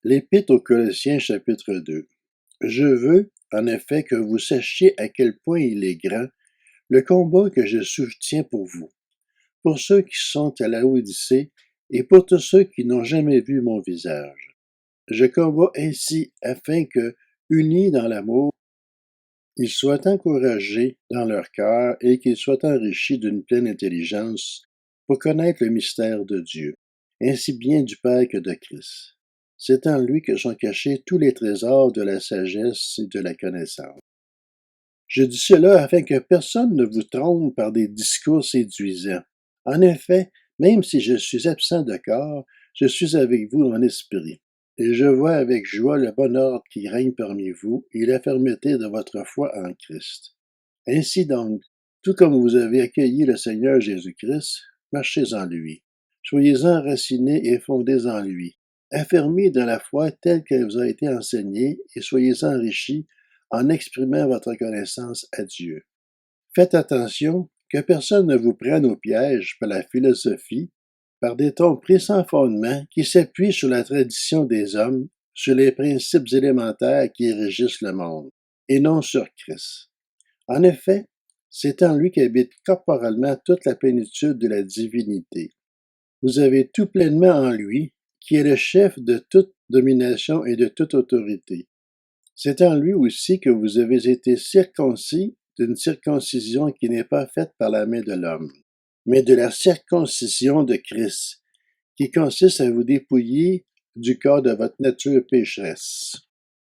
L'Épître aux Colossiens chapitre 2. Je veux, en effet, que vous sachiez à quel point il est grand le combat que je soutiens pour ceux qui sont à la Odyssée et pour tous ceux qui n'ont jamais vu mon visage. Je combats ainsi afin que, unis dans l'amour, ils soient encouragés dans leur cœur et qu'ils soient enrichis d'une pleine intelligence pour connaître le mystère de Dieu, ainsi bien du Père que de Christ. C'est en lui que sont cachés tous les trésors de la sagesse et de la connaissance. Je dis cela afin que personne ne vous trompe par des discours séduisants. En effet, même si je suis absent de corps, je suis avec vous en esprit. Et je vois avec joie le bon ordre qui règne parmi vous et la fermeté de votre foi en Christ. Ainsi donc, tout comme vous avez accueilli le Seigneur Jésus-Christ, marchez en lui. Soyez enracinés et fondés en lui. Affermis dans la foi telle qu'elle vous a été enseignée et soyez enrichis en exprimant votre connaissance à Dieu. Faites attention que personne ne vous prenne au piège par la philosophie, par des tons pris sans fondement qui s'appuient sur la tradition des hommes, sur les principes élémentaires qui régissent le monde, et non sur Christ. En effet, c'est en lui qu'habite corporellement toute la plénitude de la divinité. Vous avez tout pleinement en lui, qui est le chef de toute domination et de toute autorité. C'est en lui aussi que vous avez été circoncis d'une circoncision qui n'est pas faite par la main de l'homme, mais de la circoncision de Christ, qui consiste à vous dépouiller du corps de votre nature pécheresse.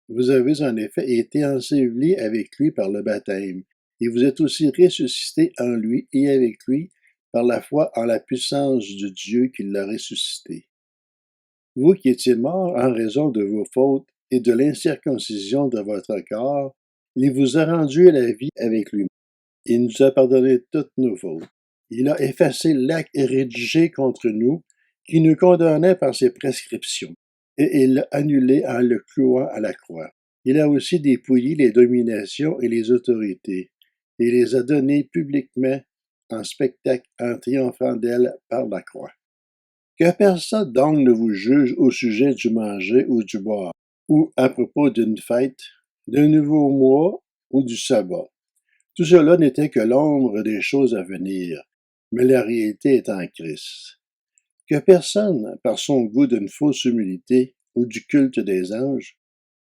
Vous avez en effet été ensevelis avec lui par le baptême, et vous êtes aussi ressuscités en lui et avec lui par la foi en la puissance de Dieu qui l'a ressuscité. Vous qui étiez morts en raison de vos fautes et de l'incirconcision de votre corps, il vous a rendu à la vie avec lui. Il nous a pardonné toutes nos fautes. Il a effacé l'acte rédigé contre nous qui nous condamnait par ses prescriptions, et il l'a annulé en le clouant à la croix. Il a aussi dépouillé les dominations et les autorités, et les a données publiquement en spectacle en triomphant d'elles par la croix. Que personne donc ne vous juge au sujet du manger ou du boire, ou à propos d'une fête, d'un nouveau mois ou du sabbat. Tout cela n'était que l'ombre des choses à venir, mais la réalité est en Christ. Que personne, par son goût d'une fausse humilité ou du culte des anges,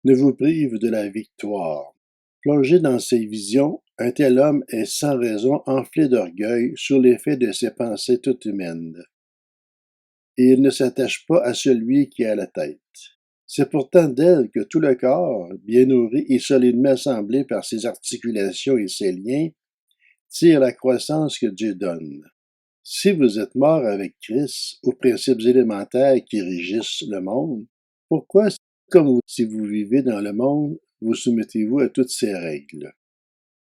ne vous prive de la victoire. Plongé dans ses visions, un tel homme est sans raison enflé d'orgueil sur l'effet de ses pensées toutes humaines. Et il ne s'attache pas à celui qui a la tête. C'est pourtant d'elle que tout le corps, bien nourri et solidement assemblé par ses articulations et ses liens, tire la croissance que Dieu donne. Si vous êtes mort avec Christ aux principes élémentaires qui régissent le monde, pourquoi, comme si vous vivez dans le monde, vous soumettez-vous à toutes ces règles?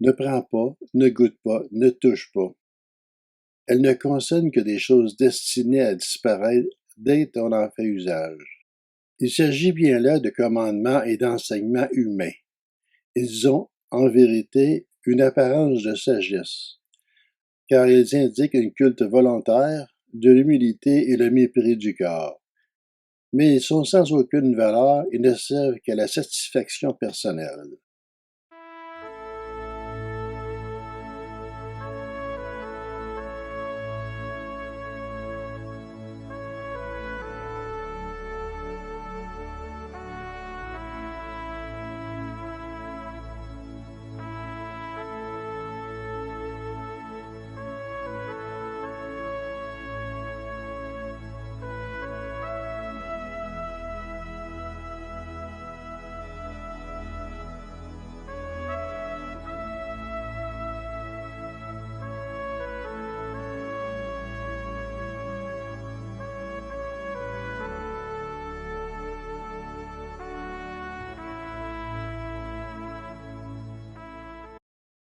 Ne prends pas, ne goûte pas, ne touche pas. Elles ne concernent que des choses destinées à disparaître dès qu'on en fait usage. Il s'agit bien là de commandements et d'enseignements humains. Ils ont, en vérité, une apparence de sagesse, car ils indiquent un culte volontaire, de l'humilité et le mépris du corps. Mais ils sont sans aucune valeur et ne servent qu'à la satisfaction personnelle.